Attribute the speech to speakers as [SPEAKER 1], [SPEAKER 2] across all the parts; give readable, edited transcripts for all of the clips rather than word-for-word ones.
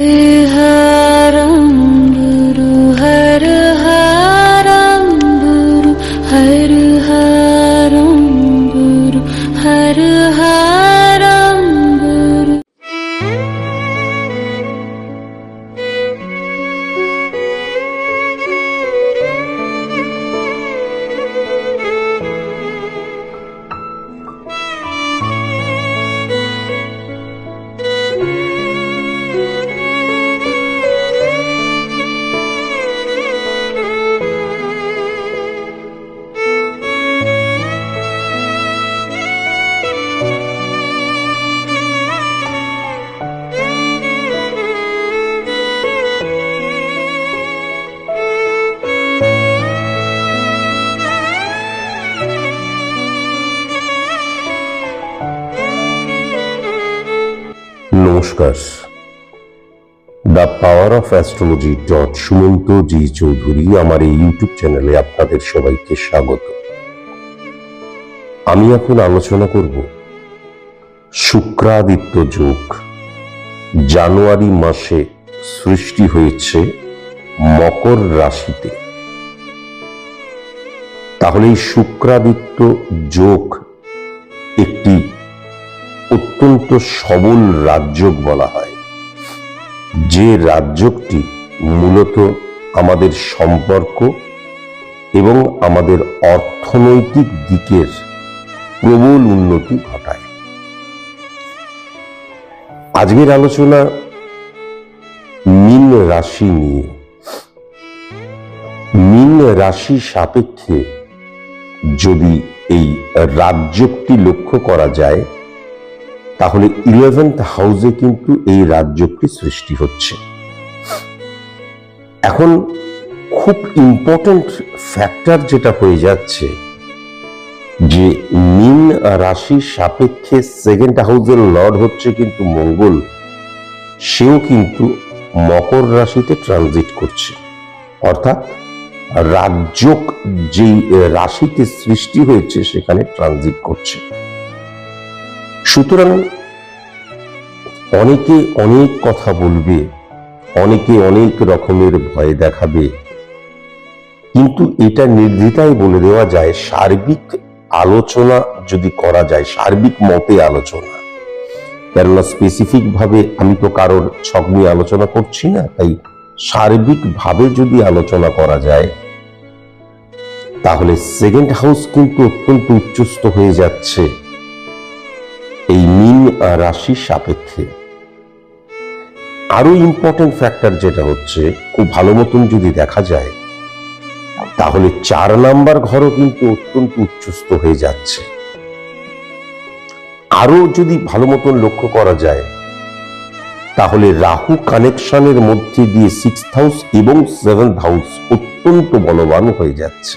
[SPEAKER 1] हरं गुरु हर हरं गुरु हर हरं गुरु हर हरं गुरु।
[SPEAKER 2] নমস্কার। The power of astrology Sumanta ji Chowdhury আমার এই ইউটিউব চ্যানেলে আপনাদের সবাইকে স্বাগত। আমি এখন আলোচনা করব শুক্রাদিত্য যোগ জানুয়ারি মাসে সৃষ্টি হয়েছে মকর রাশিতে। তাহলে এই শুক্রাদিত্য যোগ একটি অত্যন্ত সবল রাজযোগ বলা হয়, যে রাজযোগটি মূলত আমাদের সম্পর্ক এবং আমাদের অর্থনৈতিক দিকের প্রবল উন্নতি ঘটায়। আজকের আলোচনা মীন রাশি নিয়ে। মীন রাশি সাপেক্ষে যদি এই রাজযোগটি লক্ষ্য করা যায়, তাহলে 11th হাউসে কিন্তু এই রাজযোগটি সৃষ্টি হচ্ছে। এখন খুব ইম্পর্টেন্ট ফ্যাক্টর যেটা হয়ে যাচ্ছে, যে মীন রাশির সাপেক্ষে 2nd হাউসের লর্ড হচ্ছে কিন্তু মঙ্গল, সেও কিন্তু মকর রাশিতে ট্রানজিট করছে। অর্থাৎ রাজযোগ যেই রাশিতে সৃষ্টি হয়েছে সেখানে ট্রানজিট করছে। সুতরাং অনেকে অনেক কথা বলবে, অনেকে অনেক রকমের ভয় দেখাবে, কিন্তু এটা নির্দ্বিধায় বলে দেওয়া যায়, সার্বিক আলোচনা যদি করা যায়, সার্বিক মতে আলোচনা, কেননা স্পেসিফিক ভাবে আমি তো কারোর ছক নিয়ে আলোচনা করছি না, তাই সার্বিক ভাবে যদি আলোচনা করা যায়, তাহলে 2nd হাউস কিন্তু অত্যন্ত উচ্চস্থ হয়ে যাচ্ছে এই মীন রাশির সাপেক্ষে। আরো ইম্পর্টেন্ট ফ্যাক্টর যেটা হচ্ছে, খুব ভালো মতন যদি দেখা যায়, তাহলে 4 নাম্বার ঘরও কিন্তু অত্যন্ত উচ্চস্থ হয়ে যাচ্ছে। আরো যদি ভালো মতন লক্ষ্য করা যায়, তাহলে রাহু কানেকশনের মধ্যে দিয়ে 6th হাউস এবং 7th হাউস অত্যন্ত বলবান হয়ে যাচ্ছে।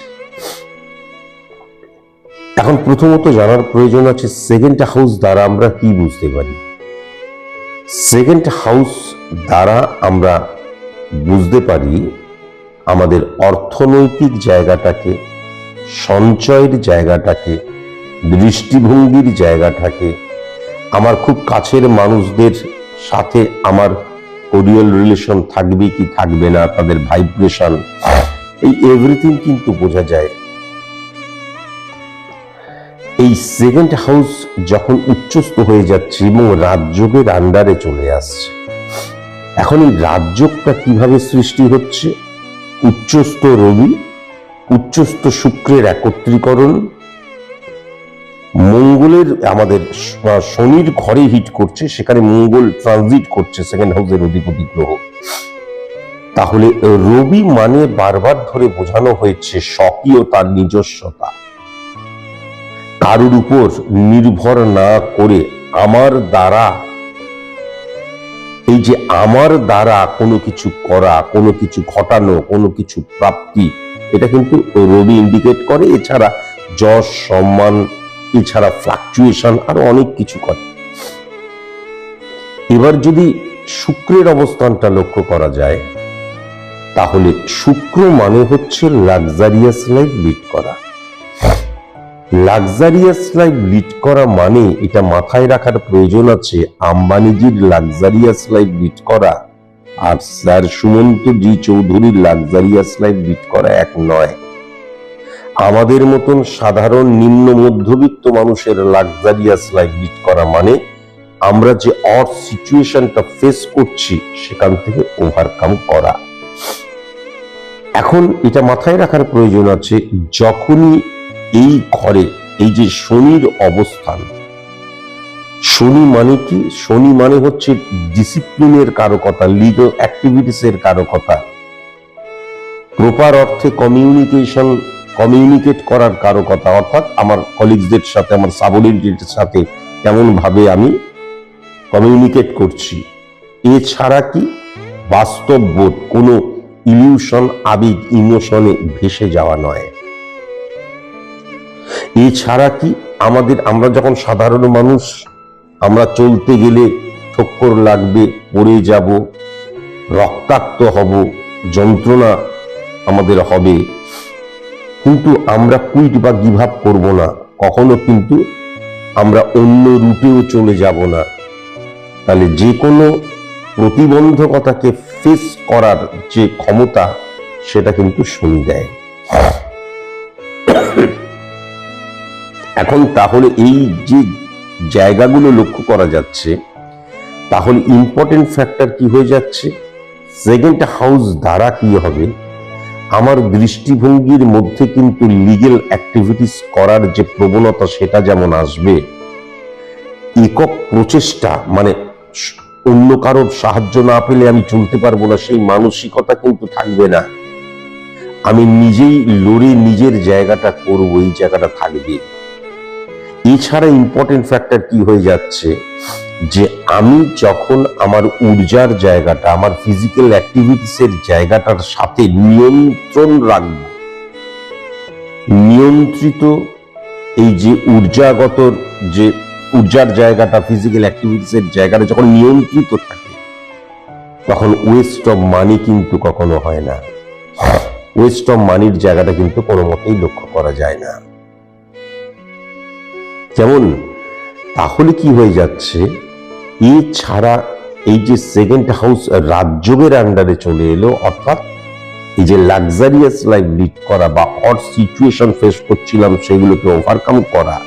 [SPEAKER 2] এখন প্রথমত জানার প্রয়োজন আছে 2nd হাউস দ্বারা আমরা কি বুঝতে পারি। 2nd হাউস দ্বারা আমরা বুঝতে পারি আমাদের অর্থনৈতিক জায়গাটাকে, সঞ্চয়ের জায়গাটাকে, দৃষ্টিভঙ্গির জায়গাটাকে, আমার খুব কাছের মানুষদের সাথে আমার কোরিয়াল রিলেশন থাকবে কি থাকবে না, তাদের ভাইব্রেশন, এই এভরিথিং কিন্তু বোঝা যায়। এই 2nd হাউস যখন উচ্চস্থ হয়ে যাচ্ছে এবং রাজযোগের আন্ডারে চলে আসছে, এখন এই রাজযোগটা কিভাবে সৃষ্টি হচ্ছে? উচ্চস্থ রবি, উচ্চস্থ শুক্রের একত্রীকরণ, মঙ্গলের আমাদের শনির ঘরে হিট করছে, সেখানে মঙ্গল ট্রানজিট করছে 2nd হাউসের অধিপতি গ্রহ। তাহলে রবি মানে বারবার ধরে বোঝানো হয়েছে স্বকীয়তার নিজস্বতা, কারোর উপর নির্ভর না করে আমার দ্বারা, এই যে আমার দ্বারা কোনো কিছু করা, কোনো কিছু ঘটানো, কোনো কিছু প্রাপ্তি, এটা কিন্তু রবি ইন্ডিকেট করে। এছাড়া যশ, সম্মান, এছাড়া ফ্লাকচুয়েশন, আরো অনেক কিছু করে। এবার যদি শুক্রের অবস্থানটা লক্ষ্য করা যায়, তাহলে শুক্র মানে হচ্ছে লাক্সারিয়াস লাইফ লিড করা। লাক্সারিয়াস লাইফ লিড করা মানে এটা মাথায় রাখার প্রয়োজন আছে, আম্বানিজির লাক্সারিয়াস লাইফ লিড করা আর স্যার সুমন্ত জি চৌধুরীর লাক্সারিয়াস লাইফ লিড করা এক নয়। আমাদের মতন সাধারণ নিম্ন মধ্যবিত্ত মানুষের লাক্সারিয়াস লাইফ লিড করা মানে আমরা যে অড সিচুয়েশনটা ফেস করছি সেখান থেকে ওভারকাম করা। এখন এটা মাথায় রাখার প্রয়োজন আছে, যখনই এই ঘরে এই যে শনির অবস্থান, শনি মানে কি? শনি মানে হচ্ছে ডিসিপ্লিনের কারকতা, লিগাল অ্যাক্টিভিটিস এর কারকতা, প্রপার অর্থে কমিউনিকেট করার কারকতা, অর্থাৎ আমার কলিগদের সাথে, আমার সাবঅর্ডিনেটের সাথে কেমন ভাবে আমি কমিউনিকেট করছি। এছাড়া কি বাস্তব বোধ, কোনো ইলিউশন, আবেগ, ইমোশনে ভেসে যাওয়া নয়। এছাড়া কি আমরা যখন সাধারণ মানুষ, আমরা চলতে গেলে ঠক্কর লাগবে, পড়ে যাব, রক্তাক্ত হব, যন্ত্রণা আমাদের হবে, কিন্তু আমরা কুইট বা গিভ আপ করবো না, কখনো কিন্তু আমরা অন্য রুটেও চলে যাব না। তাহলে যে কোনো প্রতিবন্ধকতাকে ফেস করার যে ক্ষমতা, সেটা কিন্তু শনি দেয়। এখন তাহলে এই যে জায়গাগুলো লক্ষ্য করা যাচ্ছে, তাহলে ইম্পর্টেন্ট ফ্যাক্টর কি হয়ে যাচ্ছে? সেকেন্ড হাউস দ্বারা কি হবে? আমার দৃষ্টিভঙ্গির মধ্যে কিন্তু লিগ্যাল অ্যাক্টিভিটিস করার যে প্রবণতা, সেটা যেমন আসবে, একক প্রচেষ্টা মানে অন্য কারোর সাহায্য না পেলে আমি চলতে পারবো না, সেই মানসিকতা কিন্তু থাকবে না। আমি নিজেই লড়ে নিজের জায়গাটা করব, এই জায়গাটা থাকবে। এছাড়া ইম্পর্টেন্ট ফ্যাক্টর কি হয়ে যাচ্ছে, যে আমি যখন আমার ঊর্জার জায়গাটা, আমার ফিজিক্যাল অ্যাক্টিভিটিসের জায়গাটার সাথে নিয়ন্ত্রণ রাখব, নিয়ন্ত্রিত এই যে ঊর্জাগত যে ঊর্জার জায়গাটা, ফিজিক্যাল অ্যাক্টিভিটিসের জায়গাটা যখন নিয়ন্ত্রিত থাকে, তখন ওয়েস্ট অফ মানি কিন্তু কখনো হয় না। ওয়েস্ট অফ মানির জায়গাটা কিন্তু কোনো মতেই লক্ষ্য করা যায় না। যেমন তাহলে কি হয়ে যাচ্ছে, এছাড়া এই যে সেকেন্ড হাউস রাজযোগের আন্ডারে চলে এলো, অর্থাৎ এই যে লাক্সারিয়াস লাইফ লিড করা বা অড সিচুয়েশন ফেস করছিলাম সেগুলোকে ওভারকাম করা,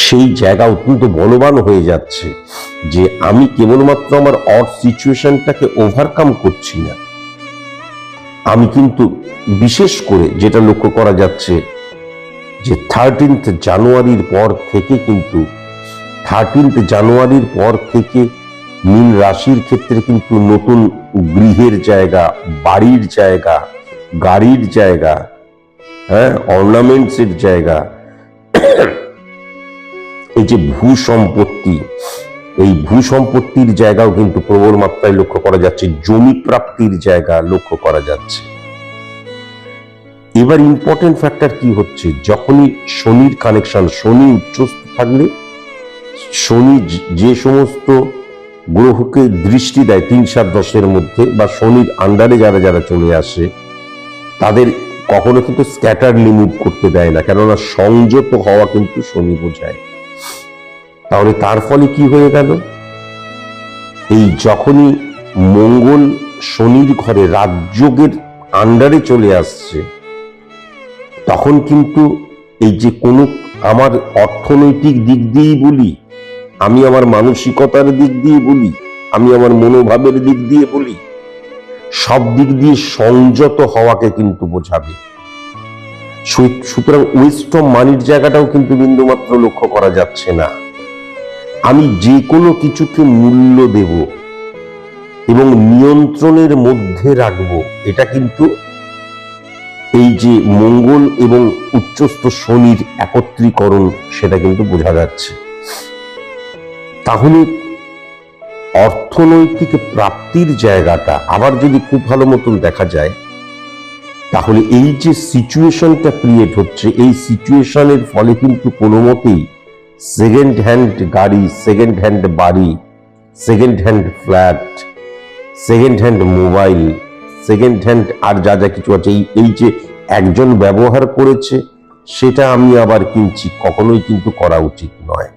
[SPEAKER 2] সেই জায়গা অত্যন্ত বলবান হয়ে যাচ্ছে যে আমি কেবলমাত্র আমার অড সিচুয়েশনটাকে ওভারকাম করছি না, আমি কিন্তু বিশেষ করে যেটা লক্ষ্য করা যাচ্ছে যে 13th জানুয়ারির পর থেকে কিন্তু 13th জানুয়ারির পর থেকে মীন রাশির ক্ষেত্রে কিন্তু নতুন গৃহের জায়গা, বাড়ির জায়গা, গাড়ির জায়গা, অর্নামেন্টসের জায়গা, এই যে ভূসম্পত্তি, এই ভূসম্পত্তির জায়গাও কিন্তু প্রবল মাত্রায় লক্ষ্য করা যাচ্ছে, জমি প্রাপ্তির জায়গা লক্ষ্য করা যাচ্ছে। এবার ইম্পর্টেন্ট ফ্যাক্টর কি হচ্ছে, যখনই শনির কানেকশন, শনি উচ্চস্থ থাকলে, শনি যে সমস্ত গ্রহকে দৃষ্টি দেয় 3-7-10 মধ্যে, বা শনির আন্ডারে যারা যারা চলে আসে, তাদের কখনো কিন্তু স্ক্যাটারলি মুভ করতে দেয় না, কেননা সংযত হওয়া কিন্তু শনি বোঝায়। তাহলে তার ফলে কি হয়ে গেল, এই যখনই মঙ্গল শনির ঘরে রাজযোগের আন্ডারে চলে আসছে, তখন কিন্তু এই যে কোনো আমার অর্থনৈতিক দিক দিয়েই বলি, আমি আমার মানসিকতার দিক দিয়ে বলি, আমি আমার মনোভাবের দিক দিয়ে বলি, সব দিক দিয়ে সংযত হওয়াকে কিন্তু বোঝাবে। সুতরাং ওয়েস্ট অফ মানির জায়গাটাও কিন্তু বিন্দুমাত্র লক্ষ্য করা যাচ্ছে না। আমি যে কোনো কিছুকে মূল্য দেব এবং নিয়ন্ত্রণের মধ্যে রাখব, এটা কিন্তু এই যে মঙ্গল এবং উচ্চস্থ শনির একত্রীকরণ, সেটা কিন্তু বোঝা যাচ্ছে। তাহলে অর্থনৈতিক প্রাপ্তির জায়গাটা আবার যদি খুব ভালো মতন দেখা যায়, তাহলে এই যে সিচুয়েশনটা ক্রিয়েট হচ্ছে, এই সিচুয়েশনের ফলে কিন্তু কোনো মতেই সেকেন্ড হ্যান্ড গাড়ি, সেকেন্ড হ্যান্ড বাড়ি, second hand flat, second hand mobile, second hand আর যা যা কিছু আছে, এই যে একজন ব্যবহার করেছে সেটা আমি আবার কিনছি, কখনোই কিন্তু করা উচিত নয়।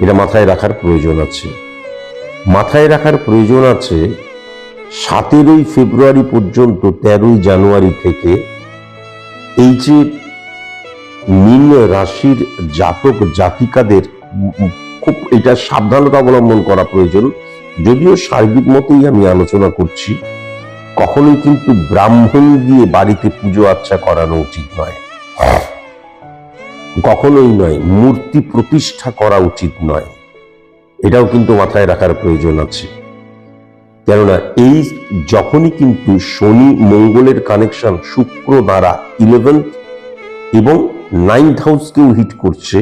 [SPEAKER 2] এটা মাথায় রাখার প্রয়োজন আছে। মাথায় রাখার প্রয়োজন আছে 17ই ফেব্রুয়ারি পর্যন্ত 13ই জানুয়ারি থেকে এই যে মীন রাশির জাতক জাতিকাদের খুব এটা সাবধানতা অবলম্বন করা প্রয়োজন। যদিও সার্বিক মতেই আমি আলোচনা করছি, কখনোই কিন্তু ব্রাহ্মণ দিয়ে বাড়িতে পুজো আর্চা করানো উচিত নয়, কখনোই নয়। মূর্তি প্রতিষ্ঠা করা উচিত নয়, এটাও কিন্তু মাথায় রাখার প্রয়োজন আছে। কেননা এই যখনই কিন্তু শনি মঙ্গলের কানেকশন শুক্র দ্বারা 11th এবং 9th হাউসকেও হিট করছে,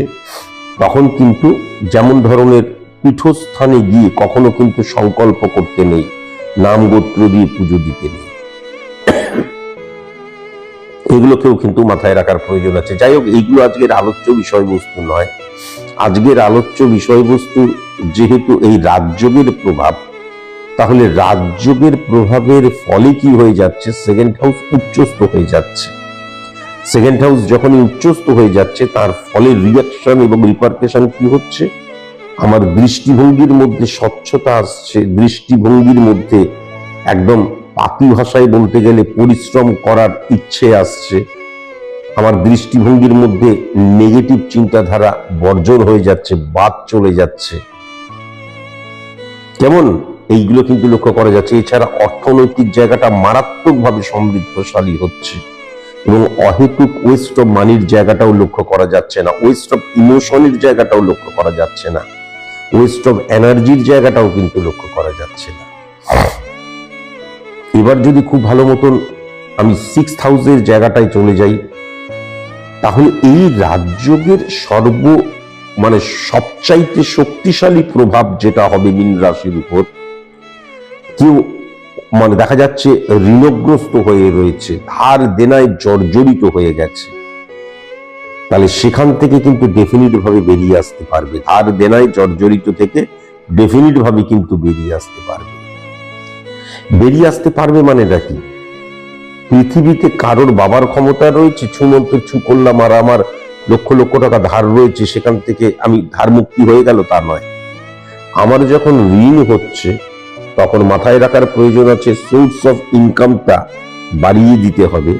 [SPEAKER 2] তখন কিন্তু যেমন ধরনের পীঠস্থানে গিয়ে কখনো কিন্তু সংকল্প করতে নেই, নাম গোত্র দিয়ে পুজো দিতে নেই, এগুলোকেও কিন্তু মাথায় রাখার প্রয়োজন আছে। যাই হোক, এইগুলো আজকের আলোচ্য বিষয়বস্তু নয়। আজকের আলোচ্য বিষয়বস্তু যেহেতু এই রাজযোগের প্রভাব, তাহলে রাজযোগের প্রভাবের ফলে কি হয়ে যাচ্ছে, সেকেন্ড হাউস উচ্চস্থ হয়ে যাচ্ছে। সেকেন্ড হাউস যখনই উচ্চস্থ হয়ে যাচ্ছে, তার ফলে রিয়াকশন এবং রিপারকেশন কি হচ্ছে, আমার দৃষ্টিভঙ্গির মধ্যে স্বচ্ছতা আসছে, দৃষ্টিভঙ্গির মধ্যে একদম পাতি ভাষায় বলতে গেলে পরিশ্রম করার ইচ্ছে আসছে, আমার দৃষ্টিভঙ্গির মধ্যে নেগেটিভ চিন্তাধারা বর্জন হয়ে যাচ্ছে, বাদ চলে যাচ্ছে। কেমন এইগুলো কিন্তু লক্ষ্য করা যাচ্ছে। এছাড়া অর্থনৈতিক জায়গাটা মারাত্মকভাবে সমৃদ্ধশালী হচ্ছে এবং অহেতুক ওয়েস্ট অফ মানির জায়গাটাও লক্ষ্য করা যাচ্ছে না, ওয়েস্ট অফ ইমোশনের জায়গাটাও লক্ষ্য করা যাচ্ছে না, ওয়েস্ট অফ এনার্জির জায়গাটাও কিন্তু লক্ষ্য করা যাচ্ছে না। এবার যদি খুব ভালো মতন আমি 6th হাউসের জায়গাটায় চলে যাই, তাহলে এই রাজযোগের সবচাইতে শক্তিশালী প্রভাব যেটা হবে মীন রাশির উপর, কেউ দেখা যাচ্ছে ঋণগ্রস্ত হয়ে রয়েছে, ধার দেনায় জর্জরিত হয়ে গেছে, তাহলে সেখান থেকে কিন্তু ডেফিনিট ভাবে বেরিয়ে আসতে পারবে। ধার দেনায় জর্জরিত থেকে ডেফিনিট ভাবে কিন্তু বেরিয়ে আসতে পারবে। বেরিয়ে আসতে পারবে মানেটা কি? পৃথিবীতে কারোর বাবার ক্ষমতা রয়েছে, ছুমন্ত্র ছু করলাম আর আমার লক্ষ লক্ষ টাকা ধার রয়েছে, সেখান থেকে আমি ধার মুক্তি হয়ে গেল, তা নয়। আমার যখন ঋণ হচ্ছে, তখন মাথায় রাখার প্রয়োজন আছে সোর্স অফ ইনকামটা বাড়িয়ে দিতে হবে,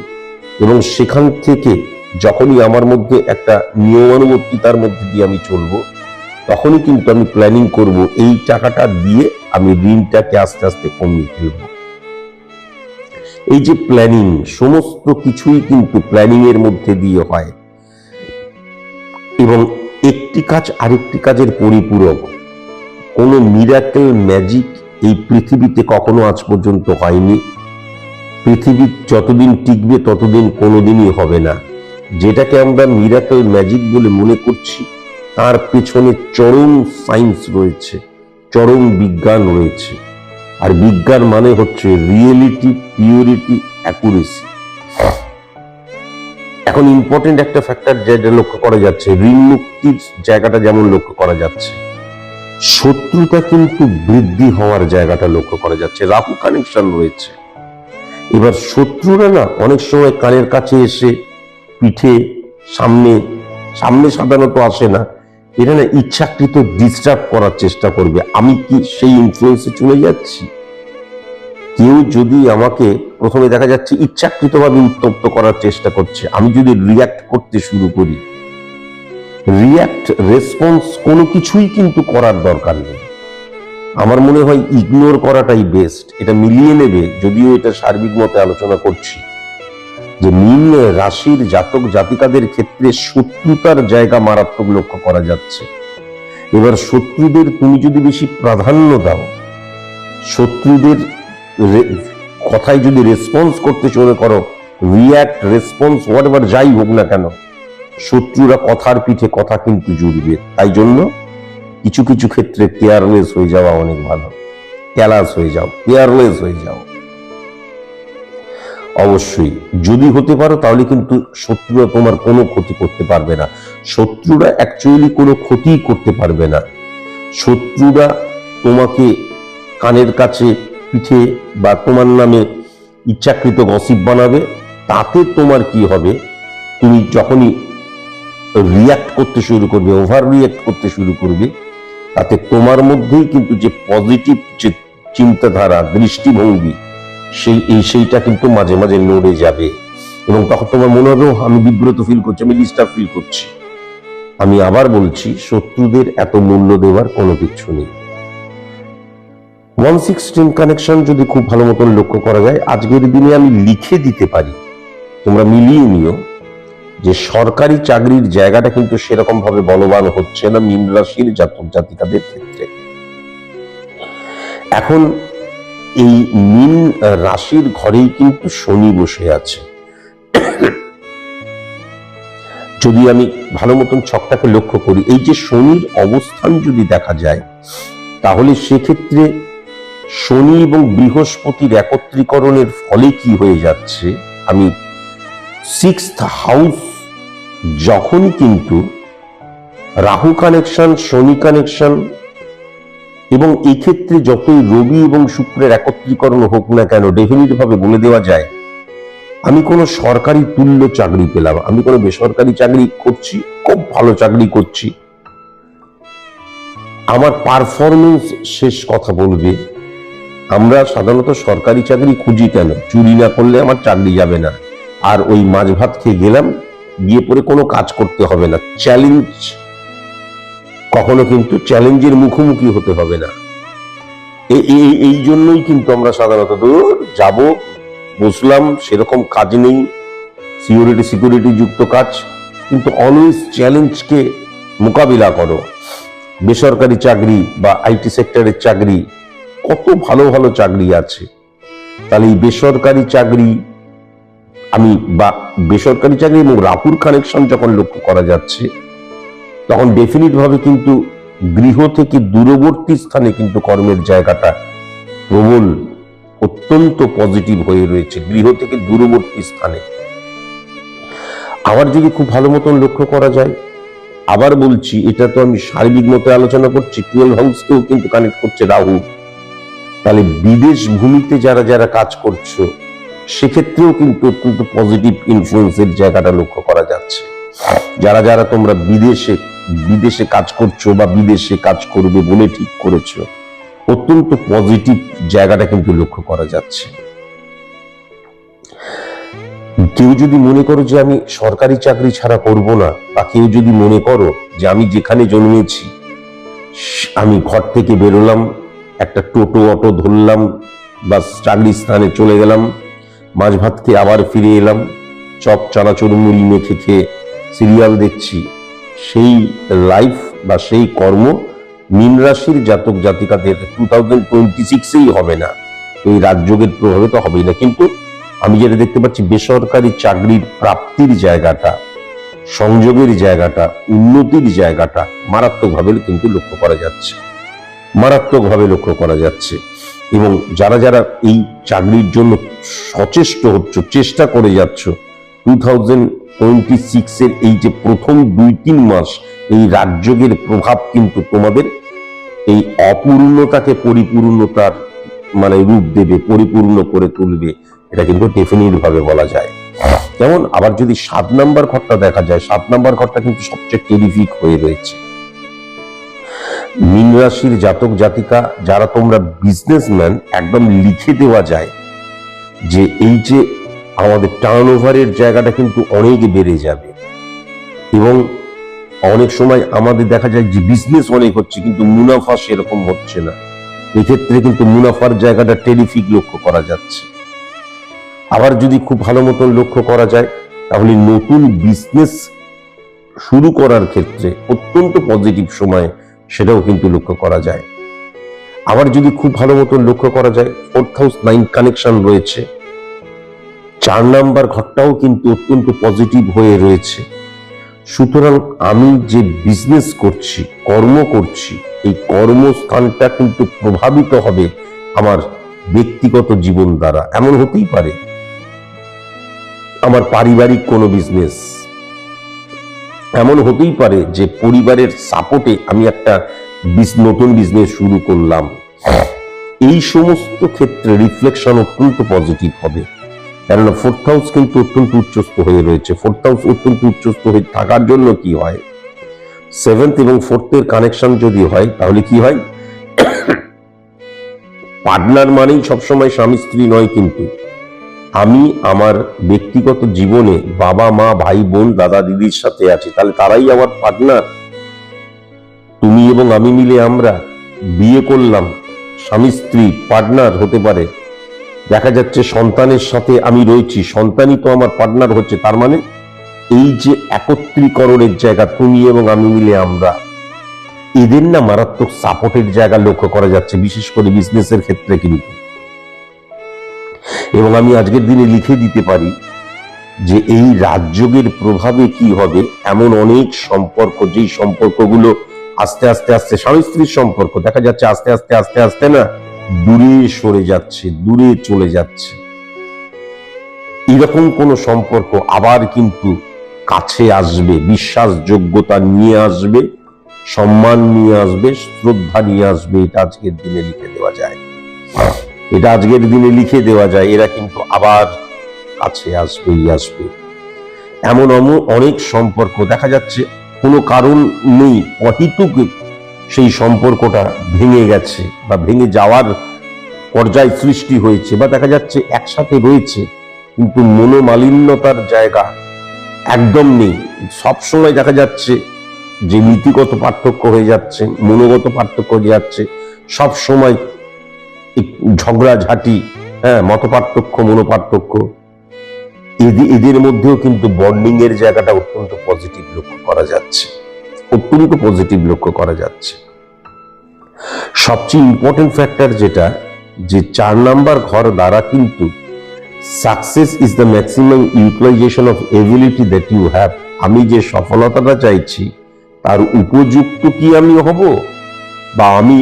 [SPEAKER 2] এবং সেখান থেকে যখনই আমার মধ্যে একটা নিয়মানুবর্তিতার মধ্যে দিয়ে আমি চলবো, তখনই কিন্তু আমি প্ল্যানিং করব এই টাকাটা দিয়ে আমি ঋণটাকে আস্তে আস্তে কমিয়ে ফেলবো। এই যে প্ল্যানিং, সমস্ত কিছুই কিন্তু প্ল্যানিং এর মধ্যে দিয়ে হয়, এবং একটি কাজ আরেকটি কাজের পরিপূরক। কোনো মিরাকেল ম্যাজিক এই পৃথিবীতে কখনো আজ পর্যন্ত হয়নি। পৃথিবী যতদিন টিকবে ততদিন কোনোদিনই হবে না। যেটাকে আমরা মিরাকেল ম্যাজিক বলে মনে করছি, তার পেছনে চরম সায়েন্স রয়েছে, চরম বিজ্ঞান রয়েছে। আর বিজ্ঞান মানে হচ্ছে রিয়েলিটি, পিওরিটি, অ্যাকুরেসি। এখন ইম্পর্টেন্ট একটা ফ্যাক্টর যেটা লক্ষ্য করা যাচ্ছে, ঋণ মুক্তির জায়গাটা যেমন লক্ষ্য করা যাচ্ছে, শত্রুতা কিন্তু বৃদ্ধি হওয়ার জায়গাটা লক্ষ্য করা যাচ্ছে। রাহু কানেকশন রয়েছে। এবার শত্রুরা না অনেক সময় কানের কাছে এসে পিঠে সামনে সাধারণত আসে না, এটা না ইচ্ছাকৃত ডিস্টার্ব করার চেষ্টা করবে। আমি কি সেই ইনফ্লুয়েন্সে চলে যাচ্ছি? কেউ যদি আমাকে প্রথমে দেখা যাচ্ছে ইচ্ছাকৃতভাবে উত্তপ্ত করার চেষ্টা করছে, আমি যদি রিয়াক্ট করতে শুরু করি, রিয়াক্ট রেসপন্স কোনো কিছুই কিন্তু করার দরকার নেই। আমার মনে হয় ইগনোর করাটাই বেস্ট। এটা মিলিয়ে নেবে, যদিও এটা সার্বিক মতে আলোচনা করছি, যে মীন রাশির জাতক জাতিকাদের ক্ষেত্রে শত্রুতার জায়গা মারাত্মক লক্ষ্য করা যাচ্ছে। এবার শত্রুদের তুমি যদি বেশি প্রাধান্য দাও, শত্রুদের কথায় যদি রেসপন্স করতে শুরু করো, রিয়াক্ট, রেসপন্স, হোয়াট এভার যাই হোক না কেন, শত্রুরা কথার পিঠে কথা কিন্তু জুড়বে। তাই জন্য কিছু কিছু ক্ষেত্রে কেয়ারলেস হয়ে যাওয়া অনেক ভালো। ক্যালাস হয়ে যাও, কেয়ারলেস হয়ে যাও। অবশ্যই যদি হতে পারো, তাহলে কিন্তু শত্রুরা তোমার কোনো ক্ষতি করতে পারবে না। শত্রুরা অ্যাকচুয়ালি কোনো ক্ষতি করতে পারবে না। শত্রুরা তোমাকে কানের কাছে, পিঠে বা তোমার নামে ইচ্ছাকৃত গসিপ বানাবে। তাতে তোমার কি হবে, তুমি যখনই রিয়াক্ট করতে শুরু করবে, ওভার রিয়াক্ট করতে শুরু করবে, তাতে তোমার মধ্যেই কিন্তু যে পজিটিভ যে চিন্তাধারা, দৃষ্টিভঙ্গি, সেইটা কিন্তু মাঝে মাঝে নড়ে যাবে এবং তখন তোমার মনে হবে আমি বিব্রত ফিল করছি, আমি ডিস্টার্ব ফিল করছি। আমি আবার বলছি, শত্রুদের এত মূল্য দেওয়ার কোনো কিছু নেই। 116 কানেকশন যদি খুব ভালো মতন লক্ষ্য করা যায়, আজকের দিনে আমি লিখে দিতে পারি, তোমরা মিলিয়ে নিও যে সরকারি চাকরির জায়গাটা কিন্তু সেরকম ভাবে বলবান হচ্ছে না মীন রাশির জাতক জাতিকাদের ক্ষেত্রে। এখন এই মীন রাশির ঘরেই কিন্তু শনি বসে আছে। যদি আমি ভালো মতন ছকটাকে লক্ষ্য করি, এই যে শনির অবস্থান যদি দেখা যায়, তাহলে সেক্ষেত্রে শনি এবং বৃহস্পতির একত্রীকরণের ফলে কি হয়ে যাচ্ছে, আমি 6th হাউস যখনই কিন্তু রাহু কানেকশন, শনি কানেকশন, এবং এই ক্ষেত্রে যতই রবি এবং শুক্রের একত্রীকরণ হোক না কেন, ডেফিনিট ভাবে বলে দেওয়া যায় আমি কোনো সরকারি তুল্য চাকরি পেলাম, আমি কোনো বেসরকারি চাকরি করছি, খুব ভালো চাকরি করছি, আমার পারফরমেন্স শেষ কথা বলবে। আমরা সাধারণত সরকারি চাকরি খুঁজি কেন? চুরি না করলে আমার চাকরি যাবে না, আর ওই মাছ ভাত খেয়ে গেলাম, গিয়ে পরে কোনো কাজ করতে হবে না, চ্যালেঞ্জ, কখনো কিন্তু চ্যালেঞ্জের মুখোমুখি হতে হবে না। এই জন্যই কিন্তু আমরা সাধারণত যাব, বসলাম, সেরকম কাজ নেই, সিকিউরিটি যুক্ত কাজ, কিন্তু অলওয়েজ চ্যালেঞ্জকে মোকাবিলা করো। বেসরকারি চাকরি বা আইটি সেক্টরের চাকরি, কত ভালো ভালো চাকরি আছে। তাহলে এই বেসরকারি চাকরি এবং রাহুর কানেকশন যখন লক্ষ্য করা যাচ্ছে, তখন ডেফিনিট ভাবে কিন্তু গৃহ থেকে দূরবর্তী স্থানে কিন্তু কর্মের জায়গাটা প্রবল, অত্যন্ত পজিটিভ হয়ে রয়েছে গৃহ থেকে দূরবর্তী স্থানে। আবার যদি খুব ভালো মতন লক্ষ্য করা যায়, আবার বলছি, এটা তো আমি সার্বিক মতে আলোচনা করছি, 12 হাউসকেও কিন্তু কানেক্ট করছে রাহু। তাহলে বিদেশ ভূমিতে যারা যারা কাজ করছো, সেক্ষেত্রেও কিন্তু অত্যন্ত পজিটিভ ইনফ্লুয়েন্সের জায়গাটা লক্ষ্য করা যাচ্ছে। যারা যারা তোমরা বিদেশে কাজ করছো বা বিদেশে কাজ করবে বলে ঠিক করেছো, অত্যন্ত পজিটিভ জায়গাটা কিন্তু লক্ষ্য করা যাচ্ছে। কেউ যদি মনে করো যে আমি সরকারি চাকরি ছাড়া করব না, বা কেউ যদি মনে করো যে আমি যেখানে জন্মেছি, আমি ঘর থেকে বেরোলাম, একটা টোটো অটো ধরলাম, বা চাকরির স্থানে চলে গেলাম, মাছ ভাত খেয়ে আবার ফিরে এলাম, চপ চানাচুর মুড়ি মেখে খেয়ে সিরিয়াল দেখছি, সেই লাইফ বা সেই কর্ম মীন রাশির জাতক জাতিকাদের 2026-এই হবে না। এই রাজযোগের প্রভাবে তো হবেই না। কিন্তু আমি যেটা দেখতে পাচ্ছি, বেসরকারি চাকরির প্রাপ্তির জায়গাটা, সংযোগের জায়গাটা, উন্নতির জায়গাটা মারাত্মকভাবে কিন্তু লক্ষ্য করা যাচ্ছে। এবং যারা যারা এই চাকরির জন্য সচেষ্ট হচ্ছ, চেষ্টা করে যাচ্ছ, 2026-এর এই যে প্রথম 2-3 মাস, এই রাজযোগের প্রভাব কিন্তু তোমাদের এই অপূর্ণতাকে পরিপূর্ণতার রূপ দেবে, পরিপূর্ণ করে তুলবে, এটা কিন্তু ডেফিনিট ভাবে বলা যায়। যেমন আবার যদি 7 নাম্বার ঘরটা দেখা যায়, 7 নাম্বার ঘরটা কিন্তু সবচেয়ে টেরিফিক হয়ে রয়েছে। মীন রাশির জাতক জাতিকা যারা তোমরা বিজনেসম্যান, একদম লিখে দেওয়া যায় যে এই যে আমাদের টার্নওভারের জায়গাটা কিন্তু অনেক বেড়ে যাবে, এবং অনেক সময় আমাদের দেখা যায় যে বিজনেস অনেক হচ্ছে কিন্তু মুনাফা সেরকম হচ্ছে না। এক্ষেত্রে কিন্তু মুনাফার জায়গাটা টেরিফিক লক্ষ্য করা যাচ্ছে। আবার যদি খুব ভালো মতন লক্ষ্য করা যায়, তাহলে নতুন বিজনেস শুরু করার ক্ষেত্রে অত্যন্ত পজিটিভ সময়, সেটাও কিন্তু লক্ষ্য করা যায়। আবার যদি খুব ভালো মতন লক্ষ্য করা যায়, 4th হাউস 9 কানেকশন রয়েছে, 4 নাম্বার ঘরটাও কিন্তু অত্যন্ত পজিটিভ হয়ে রয়েছে। সুতরাং আমি যে বিজনেস করছি, কর্ম করছি, এই কর্মস্থানটা কিন্তু প্রভাবিত হবে আমার ব্যক্তিগত জীবন দ্বারা। এমন হতেই পারে আমার পারিবারিক কোনো বিজনেস, এমন হতেই পারে যে পরিবারের সাপোর্টে আমি একটা নতুন বিজনেস শুরু করলাম। এই সমস্ত ক্ষেত্রে রিফ্লেকশন অত্যন্ত পজিটিভ হবে, কেননা 4th হাউস কিন্তু অত্যন্ত উচ্চস্থ হয়ে রয়েছে। 4th হাউস অত্যন্ত উচ্চস্থ হয়ে থাকার জন্য কি হয়, সেভেন্থ এবং ফোর্থের কানেকশন যদি হয় তাহলে কি হয়, পার্টনার মানেই সবসময় স্বামী স্ত্রী নয়, কিন্তু আমি আমার ব্যক্তিগত জীবনে বাবা মা ভাই বোন দাদা দিদির সাথে আছি, তাহলে তারাই আমার পার্টনার। তুমি এবং আমি মিলে আমরা বিয়ে করলাম, স্বামী স্ত্রী পার্টনার হতে পারে। দেখা যাচ্ছে সন্তানের সাথে আমি রয়েছি, সন্তানই তো আমার পার্টনার হচ্ছে। তার মানে এই যে একত্রীকরণের জায়গা, তুমি এবং আমি মিলে আমরা, এদের না মারাত্মক সাপোর্টের জায়গা লক্ষ্য করা যাচ্ছে, বিশেষ করে বিজনেসের ক্ষেত্রে কিন্তু। এবং আমি আজকের দিনে লিখে দিতে পারি যে এই রাজযোগের প্রভাবে কি হবে, এমন অনেক সম্পর্ক, যেই সম্পর্কগুলো আস্তে আস্তে আস্তে স্বামী স্ত্রীর সম্পর্ক দেখা যাচ্ছে আস্তে আস্তে আস্তে আস্তে না দূরে সরে যাচ্ছে, দূরে চলে যাচ্ছে। এরকম কোন সম্পর্ক আবার কিন্তু কাছে আসবে, বিশ্বাসযোগ্যতা নিয়ে আসবে, সম্মান নিয়ে আসবে, শ্রদ্ধা নিয়ে আসবে। এটা আজকের দিনে লিখে দেওয়া যায়, এটা আজকের দিনে লিখে দেওয়া যায়। এরা কিন্তু আবার কাছে আসবেই আসবে। এমন অনেক সম্পর্ক দেখা যাচ্ছে কোনো কারণ নেই, অহেতুক সেই সম্পর্কটা ভেঙে গেছে বা ভেঙে যাওয়ার পর্যায় সৃষ্টি হয়েছে, বা দেখা যাচ্ছে একসাথে রয়েছে কিন্তু মনোমালিন্যতার জায়গা একদম নেই। সবসময় দেখা যাচ্ছে যে নীতিগত পার্থক্য হয়ে যাচ্ছে, মনোগত পার্থক্য হয়ে যাচ্ছে, সব সময় ঝগড়াঝাটি, মত পার্থক্য, মনোপার্থক্য। এদের মধ্যেও কিন্তু বন্ডিং এর জায়গাটা অত্যন্ত পজিটিভ লক্ষ্য করা যাচ্ছে, অত্যন্ত পজিটিভ লক্ষ্য করা যাচ্ছে। সবচেয়ে ইম্পর্টেন্ট ফ্যাক্টর যেটা, যে 4 নাম্বার ঘর দ্বারা কিন্তু success is the maximum utilisation of ability that you have. আমি যে সফলতাটা চাইছি তার উপযুক্ত কি আমি হব, বা আমি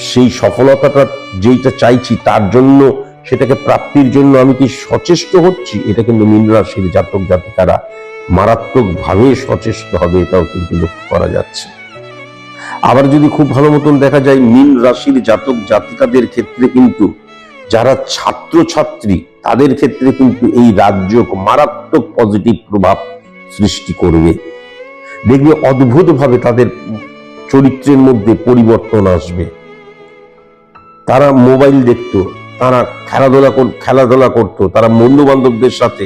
[SPEAKER 2] সেই সফলতাটা যেটা চাইছি তার জন্য, সেটাকে প্রাপ্তির জন্য আমি কি সচেষ্ট হচ্ছি। এটা কিন্তু মীন রাশির জাতক জাতিকারা মারাত্মকভাবে সচেষ্ট হবে, এটাও কিন্তু লক্ষ্য করা যাচ্ছে। আবার যদি খুব ভালো মতন দেখা যায়, মীন রাশির জাতক জাতিকাদের ক্ষেত্রে কিন্তু যারা ছাত্রছাত্রী, তাদের ক্ষেত্রে কিন্তু এই রাজযোগ মারাত্মক পজিটিভ প্রভাব সৃষ্টি করবে। দেখবে অদ্ভুতভাবে তাদের চরিত্রের মধ্যে পরিবর্তন আসবে। তারা মোবাইল দেখতো, তারা খেলাধুলা করতো, তারা বন্ধু বান্ধবদের সাথে,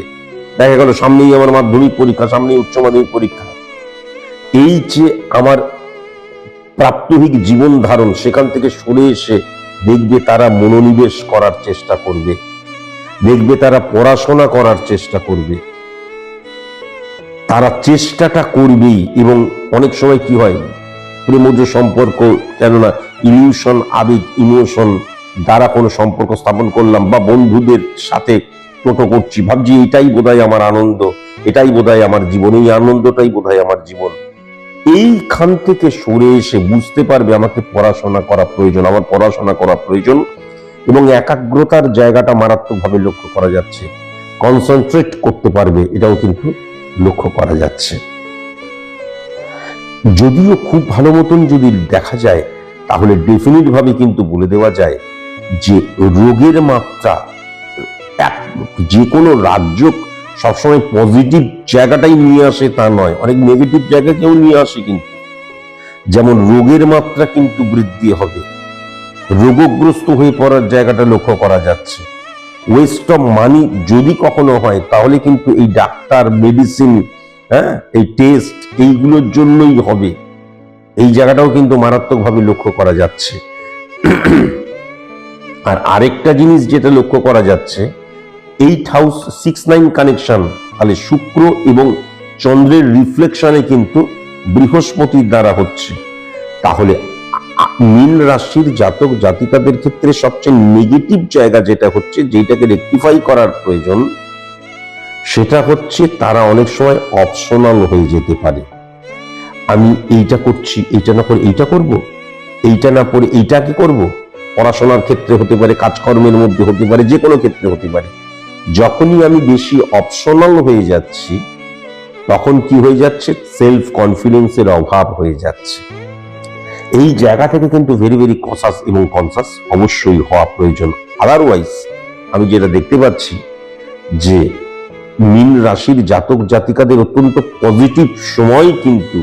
[SPEAKER 2] দেখা গেল সামনেই আমার মাধ্যমিক পরীক্ষা, সামনেই উচ্চ মাধ্যমিক পরীক্ষা, এই যে আমার প্রাত্যহিক জীবন ধারণ, সেখান থেকে সরে এসে দেখবে তারা মনোনিবেশ করার চেষ্টা করবে, দেখবে তারা পড়াশোনা করার চেষ্টা করবে, তারা চেষ্টাটা করবেই। এবং অনেক সময় কি হয়, প্রেমজ সম্পর্ক, কেননা ইলিউশন, আবেগ, ইমোশন দ্বারা কোনো সম্পর্ক স্থাপন করলাম, বা বন্ধুদের সাথে টোটো করছি, ভাবছি এটাই বোধহয় আমার আনন্দ, এটাই বোধহয় আমার জীবন, এই আনন্দটাই বোধহয় আমার জীবন। এইখান থেকে সরে এসে বুঝতে পারবে আমাকে পড়াশোনা করা প্রয়োজন, আমার পড়াশোনা করা প্রয়োজন, এবং একাগ্রতার জায়গাটা মারাত্মকভাবে লক্ষ্য করা যাচ্ছে, কনসেন্ট্রেট করতে পারবে, এটাও কিন্তু লক্ষ্য করা যাচ্ছে। যদিও খুব ভালো মতন যদি দেখা যায়, তাহলে ডেফিনিট ভাবে কিন্তু বলে দেওয়া যায় যে রোগের মাত্রা, যে কোনো রাজযোগ সবসময় পজিটিভ জায়গাটাই নিয়ে আসে তা নয়, অনেক নেগেটিভ জায়গাকেও নিয়ে আসে। কিন্তু যেমন রোগের মাত্রা কিন্তু বৃদ্ধি হবে, রোগগ্রস্ত হয়ে পড়ার জায়গাটা লক্ষ্য করা যাচ্ছে। ওয়েস্ট অফ মানি যদি কখনো হয়, তাহলে কিন্তু এই ডাক্তার, মেডিসিন, এই টেস্ট, এইগুলোর জন্যই হবে, এই জায়গাটাও কিন্তু মারাত্মকভাবে লক্ষ্য করা যাচ্ছে। আর আরেকটা জিনিস যেটা লক্ষ্য করা যাচ্ছে, 8 হাউস 6-9 কানেকশন, তাহলে শুক্র এবং চন্দ্রের রিফ্লেকশনে কিন্তু বৃহস্পতির দ্বারা হচ্ছে। তাহলে মীন রাশির জাতক জাতিকাদের ক্ষেত্রে সবচেয়ে নেগেটিভ জায়গা যেটা হচ্ছে, যেটাকে রেকটিফাই করার প্রয়োজন, সেটা হচ্ছে তারা অনেক সময় অপশনাল হয়ে যেতে পারে। আমি এইটা করছি, এইটা না করে এইটা করব, এইটা না পড়ে এইটা কি করব। পড়াশোনার ক্ষেত্রে হতে পারে, কাজকর্মের মধ্যে হতে পারে, যে কোনো ক্ষেত্রে হতে পারে। যখনই আমি বেশি অপশনাল হয়ে যাচ্ছি, তখন কি হয়ে যাচ্ছে, সেলফ কনফিডেন্সের অভাব হয়ে যাচ্ছে। এই জায়গা থেকে কিন্তু ভেরি ভেরি কনসাস এবং কনসাস অবশ্যই হওয়া প্রয়োজন। আদারওয়াইজ আমি যেটা দেখতে পাচ্ছি যে মীন রাশির জাতক জাতিকাদের অত্যন্ত পজিটিভ সময় কিন্তু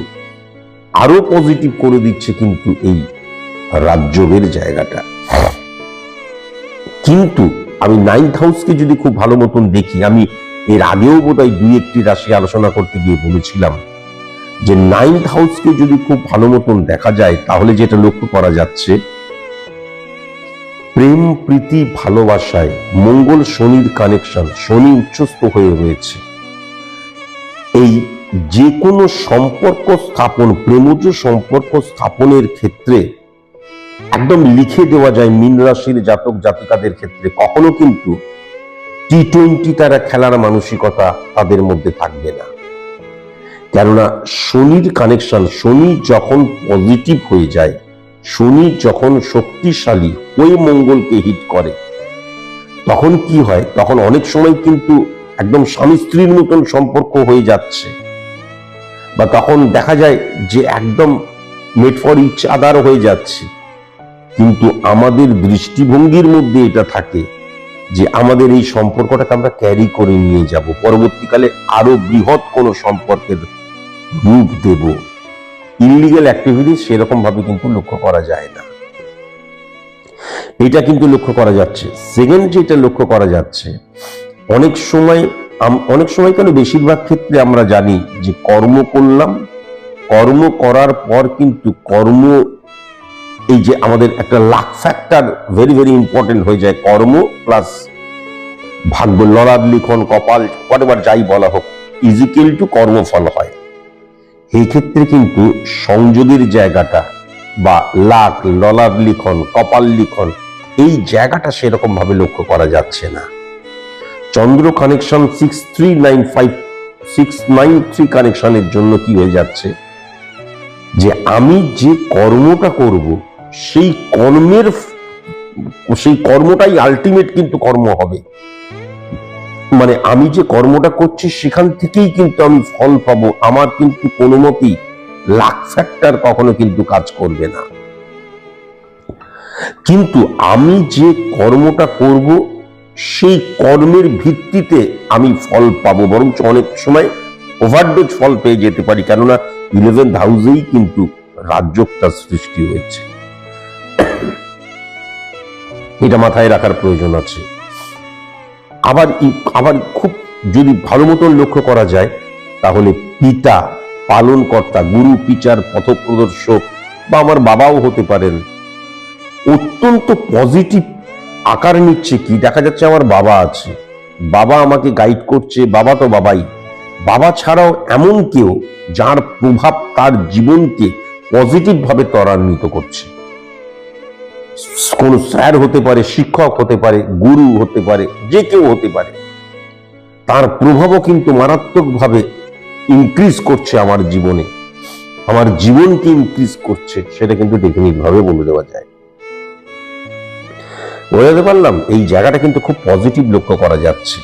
[SPEAKER 2] আরো পজিটিভ করে দিচ্ছে কিন্তু এই রাজযোগের জায়গাটা। কিন্তু আমি 9th হাউসকে যদি খুব ভালো মতন দেখি, আমি এর আগেও বোধহয় 2-1টি রাশি আলোচনা করতে গিয়ে বলেছিলাম যে 9th হাউসকে যদি খুব ভালো মতন দেখা যায়, তাহলে যেটা লক্ষ্য করা যাচ্ছে, প্রেম, প্রীতি, ভালোবাসায় মঙ্গল শনির কানেকশন, শনি উচ্চস্থ হয়ে রয়েছে। এই যে কোনো সম্পর্ক স্থাপন, প্রেমজ সম্পর্ক স্থাপনের ক্ষেত্রে একদম লিখে দেওয়া যায় মীন রাশির জাতক জাতিকাদের ক্ষেত্রে কখনো কিন্তু T20 তারা খেলার মানসিকতা তাদের মধ্যে থাকবে না। কেননা শনির কানেকশন, শনি যখন পজিটিভ হয়ে যায়, শনি যখন শক্তিশালী ওই মঙ্গলকে হিট করে, তখন কি হয়, তখন অনেক সময় কিন্তু একদম স্বামী স্ত্রীর মতন সম্পর্ক হয়ে যাচ্ছে, বা তখন দেখা যায় যে একদম মেড ফর ইচ আদার হয়ে যাচ্ছে। কিন্তু আমাদের দৃষ্টিভঙ্গির মধ্যে এটা থাকে যে আমাদের এই সম্পর্কটাকে আমরা ক্যারি করে নিয়ে যাব, পরবর্তীকালে আরো বৃহৎ কোনো সম্পর্কের রূপ দেব। ইললিগাল অ্যাক্টিভিটিস সেরকম ভাবে কিন্তু লক্ষ্য করা যায় না, এটা কিন্তু লক্ষ্য করা যাচ্ছে। সেকেন্ড যেটা লক্ষ্য করা যাচ্ছে, অনেক সময় কেন বেশিরভাগ ক্ষেত্রে আমরা জানি যে কর্ম করলাম, কর্ম করার পর কিন্তু এই যে আমাদের একটা lakh factor very very important হয়ে যায়, কর্ম প্লাস ভাগ্য, ললাট লিখন, কপাল, হোয়াটএভার যাই বলা হোক, ইজিক্যাল টু কর্মফল হয়। এই ক্ষেত্রে কিন্তু সংযোগের জায়গাটা বা লাক, ললাট লিখন, কপাল লিখন, এই জায়গাটা সেরকম ভাবে লক্ষ্য করা যাচ্ছে না। চন্দ্র কানেকশন 6395-693 কানেকশনের জন্য কি হয়ে যাচ্ছে, যে আমি যে কর্মটা করব সেই কর্মটাই আলটিমেট কিন্তু কর্ম হবে। মানে আমি যে কর্মটা করছি সেখান থেকেই কিন্তু আমি ফল পাবো, আমার কিন্তু কোনো মতেই লাক ফ্যাক্টর কখনো কিন্তু কাজ করবে না। কিন্তু আমি যে কর্মটা করব সেই কর্মের ভিত্তিতে আমি ফল পাবো, বরঞ্চ অনেক সময় ওভারডোজ ফল পেয়ে যেতে পারি, কেননা 11th হাউসেই কিন্তু রাজযোগটা সৃষ্টি হয়েছে। এটা মাথায় রাখার প্রয়োজন আছে। আবার খুব যদি ভালো মতন লক্ষ্য করা যায়, তাহলে পিতা, পালনকর্তা, গুরু, টিচার, পথপ্রদর্শক বা আমার বাবাও হতে পারেন, অত্যন্ত পজিটিভ আকার নিচ্ছে। কি দেখা যাচ্ছে, আমার বাবা আছে, বাবা আমাকে গাইড করছে, বাবা তো বাবাই, বাবা ছাড়াও এমন কেউ যার প্রভাব তার জীবনকে পজিটিভ ভাবে ত্বরান্বিত করছে। কোন স্যার হতে পারে, শিক্ষক হতে পারে, গুরু হতে পারে, যে কেউ হতে পারে, তার প্রভাবও কিন্তু মারাত্মকভাবে ইনক্রিজ করছে আমার জীবনে, আমার জীবনকে ইনক্রিজ করছে, সেটা কিন্তু টেকনিক ভাবে বলে দেওয়া যায়। বোঝাতে পারলাম? এই জায়গাটা কিন্তু খুব পজিটিভ লক্ষ্য করা যাচ্ছে।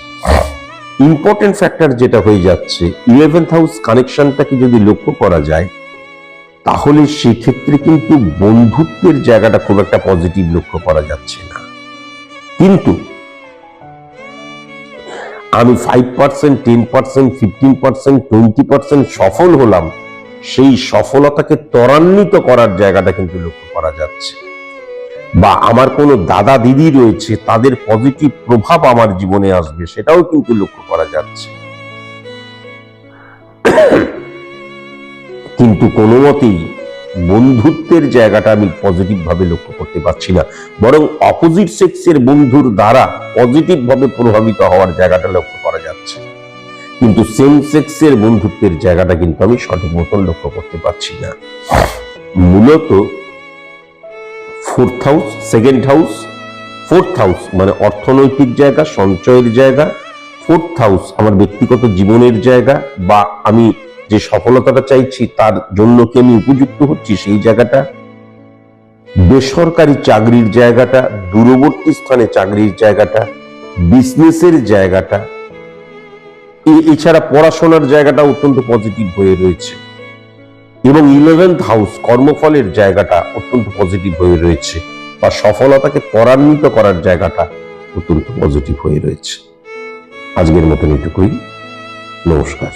[SPEAKER 2] ইম্পর্টেন্ট ফ্যাক্টর যেটা হয়ে যাচ্ছে, 11th হাউস কানেকশনটাকে যদি লক্ষ্য করা যায়, তাহলে সেক্ষেত্রে কিন্তু বন্ধুত্বের জায়গাটা খুব একটা পজিটিভ লক্ষ্য করা যাচ্ছে না। কিন্তু আমি 5%, 10%, 15%, 20% সফল হলাম, সেই সফলতাকে ত্বরান্বিত করার জায়গাটা কিন্তু লক্ষ্য করা যাচ্ছে। বা আমার কোনো দাদা দিদি রয়েছে, তাদের পজিটিভ প্রভাব আমার জীবনে আসবে, সেটাও কিন্তু লক্ষ্য করা যাচ্ছে। কিন্তু কোনো মতেই বন্ধুত্বের জায়গাটা আমি পজিটিভ ভাবে লক্ষ্য করতে পারছি না, বরং অপোজিট সেক্সের বন্ধুর দ্বারা পজিটিভ ভাবে প্রভাবিত হওয়ার জায়গাটা লক্ষ্য করা যাচ্ছে। কিন্তু সেম সেক্সের বন্ধুত্বের জায়গাটা কিন্তু আমি সঠিক মতন লক্ষ্য করতে পারছি না। মূলত 4th house, 2nd house, 4th house মানে অর্থনৈতিক জায়গা, সঞ্চয়ের জায়গা, 4th হাউস আমার ব্যক্তিগত জীবনের জায়গা, বা আমি যে সফলতাটা চাইছি তার জন্য কি আমি উপযুক্ত হচ্ছি সেই জায়গাটা, বেসরকারি চাকরির জায়গাটা, দূরবর্তী স্থানে চাকরির জায়গাটা, বিজনেসের জায়গাটা, এছাড়া পড়াশোনার জায়গাটা অত্যন্ত পজিটিভ হয়ে রয়েছে। এবং 11th হাউস কর্মফলের জায়গাটা অত্যন্ত পজিটিভ হয়ে রয়েছে, বা সফলতাকে ত্বরান্বিত করার জায়গাটা অত্যন্ত পজিটিভ হয়ে রয়েছে। আজকের মতন এটুকুই। নমস্কার।